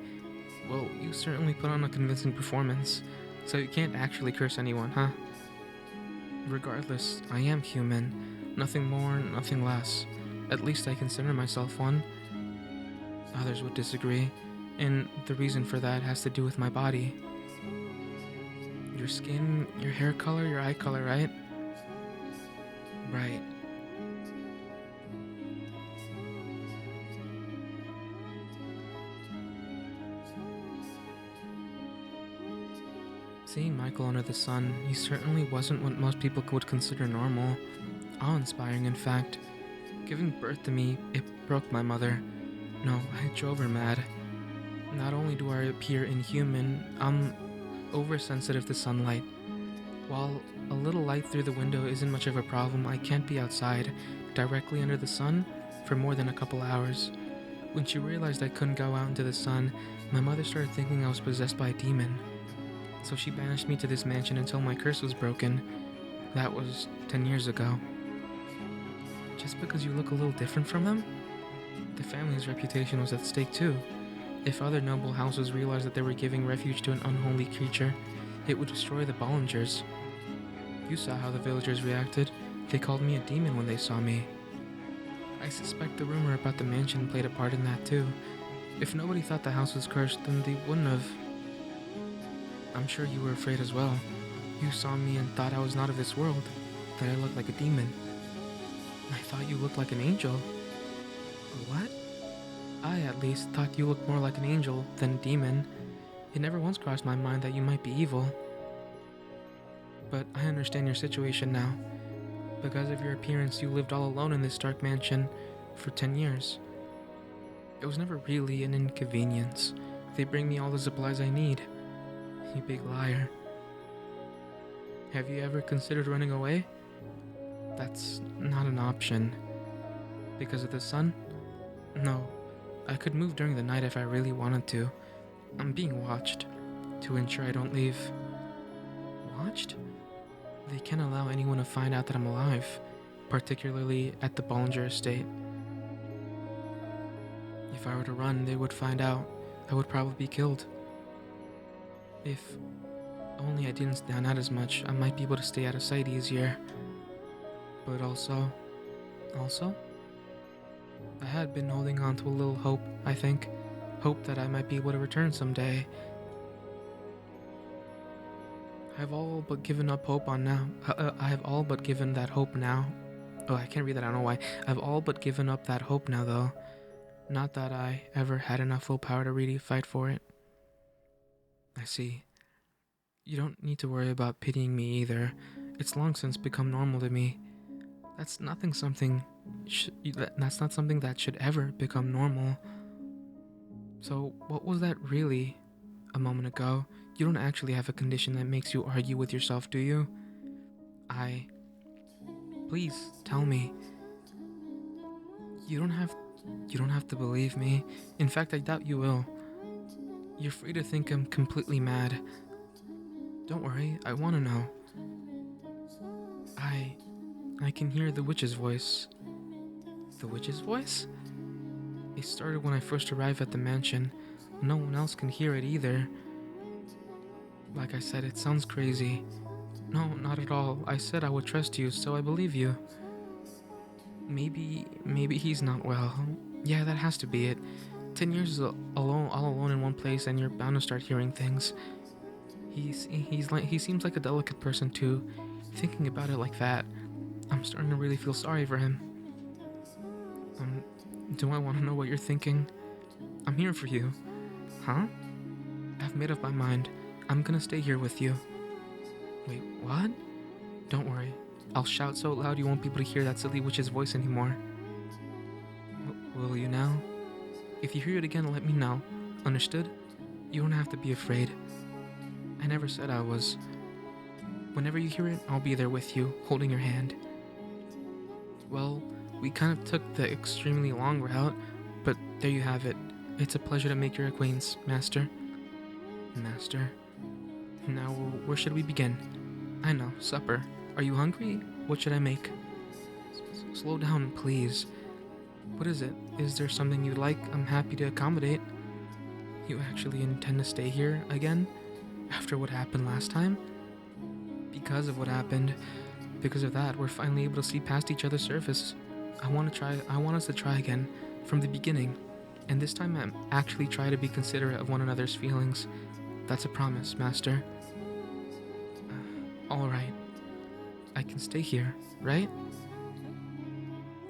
Well, you certainly put on a convincing performance, so you can't actually curse anyone, huh? Regardless, I am human. Nothing more, nothing less. At least I consider myself one. Others would disagree, and the reason for that has to do with my body. Your skin, your hair color, your eye color, right? Right. Seeing Michael under the sun, he certainly wasn't what most people would consider normal. Awe-inspiring, in fact. Giving birth to me, it broke my mother. No, I drove her mad. Not only do I appear inhuman, I'm oversensitive to sunlight. While a little light through the window isn't much of a problem, I can't be outside, directly under the sun, for more than a couple hours. When she realized I couldn't go out into the sun, my mother started thinking I was possessed by a demon. So she banished me to this mansion until my curse was broken. That was 10 years ago. Just because you look a little different from them? The family's reputation was at stake too. If other noble houses realized that they were giving refuge to an unholy creature, it would destroy the Bollingers. You saw how the villagers reacted. They called me a demon when they saw me. I suspect the rumor about the mansion played a part in that too. If nobody thought the house was cursed, then they wouldn't have. I'm sure you were afraid as well. You saw me and thought I was not of this world, that I looked like a demon. I thought you looked like an angel. What? I, at least, thought you looked more like an angel than a demon. It never once crossed my mind that you might be evil. But I understand your situation now. Because of your appearance, you lived all alone in this dark mansion for 10 years. It was never really an inconvenience. They bring me all the supplies I need. You big liar. Have you ever considered running away? That's not an option. Because of the sun? No. I could move during the night if I really wanted to. I'm being watched, to ensure I don't leave. Watched? They can't allow anyone to find out that I'm alive, particularly at the Bollinger estate. If I were to run, they would find out. I would probably be killed. If only I didn't stand out as much, I might be able to stay out of sight easier. But also, I had been holding on to a little hope, I think. Hope that I might be able to return someday. I've all but given up hope on now. I have all but given that hope now. Oh, I can't read that, I don't know why. I've all but given up that hope now, though. Not that I ever had enough willpower to really fight for it. I see. You don't need to worry about pitying me either. It's long since become normal to me. That's not something that should ever become normal. So, what was that really a moment ago? You don't actually have a condition that makes you argue with yourself, do you? Please, tell me. You don't have to believe me. In fact, I doubt you will. You're free to think I'm completely mad. Don't worry, I want to know. I can hear the witch's voice. The witch's voice? It started when I first arrived at the mansion. No one else can hear it either. Like I said, it sounds crazy. No, not at all. I said I would trust you, so I believe you. Maybe he's not well. Yeah, that has to be it. 10 years all alone in one place, and you're bound to start hearing things. He seems like a delicate person too. Thinking about it like that, I'm starting to really feel sorry for him. Do I want to know what you're thinking? I'm here for you. Huh? I've made up my mind. I'm gonna stay here with you. Wait, what? Don't worry. I'll shout so loud you won't be able to hear that silly witch's voice anymore. Will you now? If you hear it again, let me know. Understood? You don't have to be afraid. I never said I was. Whenever you hear it, I'll be there with you, holding your hand. Well, we kind of took the extremely long route, but there you have it. It's a pleasure to make your acquaintance, Master. Master. Now, where should we begin? I know, supper. Are you hungry? What should I make? Slow down, please. What is it? Is there something you'd like? I'm happy to accommodate. You actually intend to stay here again? After what happened last time? Because of what happened, because of that, we're finally able to see past each other's surface. I want us to try again, from the beginning. And this time I'm actually try to be considerate of one another's feelings. That's a promise, Master. Alright, I can stay here, right?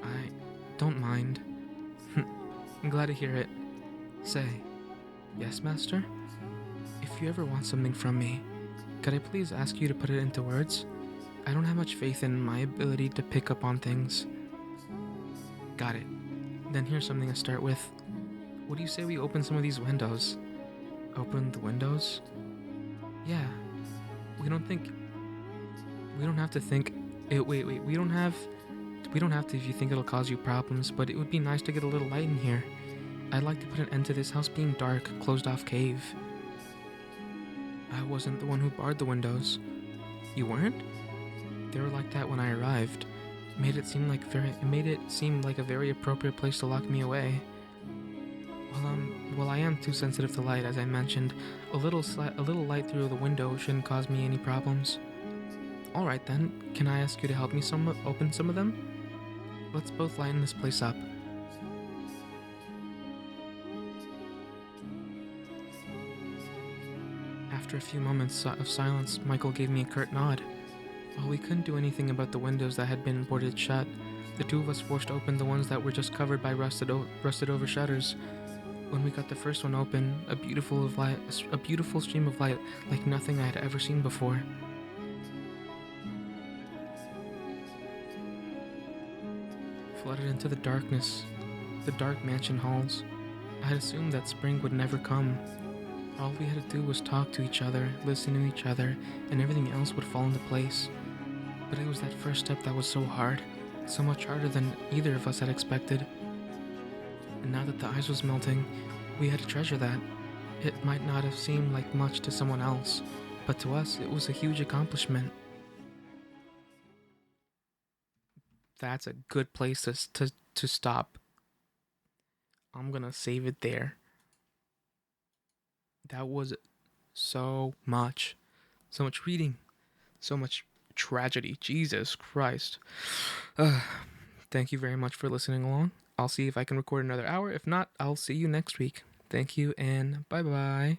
I don't mind. I'm glad to hear it. Say, yes, Master? If you ever want something from me, could I please ask you to put it into words? I don't have much faith in my ability to pick up on things. Got it. Then here's something to start with. What do you say we open some of these windows? Open the windows? Yeah. We don't think. We don't have to think. Wait. We don't have to if you think it'll cause you problems, but it would be nice to get a little light in here. I'd like to put an end to this house being dark, closed off cave. I wasn't the one who barred the windows. You weren't? They were like that when I arrived. It made it seem like a very appropriate place to lock me away. Well, I am too sensitive to light, as I mentioned. A little light through the window shouldn't cause me any problems. All right then. Can I ask you to help me open some of them? Let's both lighten this place up. After a few moments of silence, Michael gave me a curt nod. While we couldn't do anything about the windows that had been boarded shut, the two of us forced open the ones that were just covered by rusted over shutters. When we got the first one open, a beautiful stream of light like nothing I had ever seen before. Flooded into the darkness, the dark mansion halls. I had assumed that spring would never come. All we had to do was talk to each other, listen to each other, and everything else would fall into place. But it was that first step that was so hard, so much harder than either of us had expected. And now that the ice was melting, we had to treasure that. It might not have seemed like much to someone else, but to us, it was a huge accomplishment. That's a good place to stop. I'm gonna save it there. That was so much. So much reading. So much tragedy. Jesus Christ. Uh, Thank you very much for listening along. I'll see if I can record another hour. If not, I'll see you next week. Thank you and bye bye.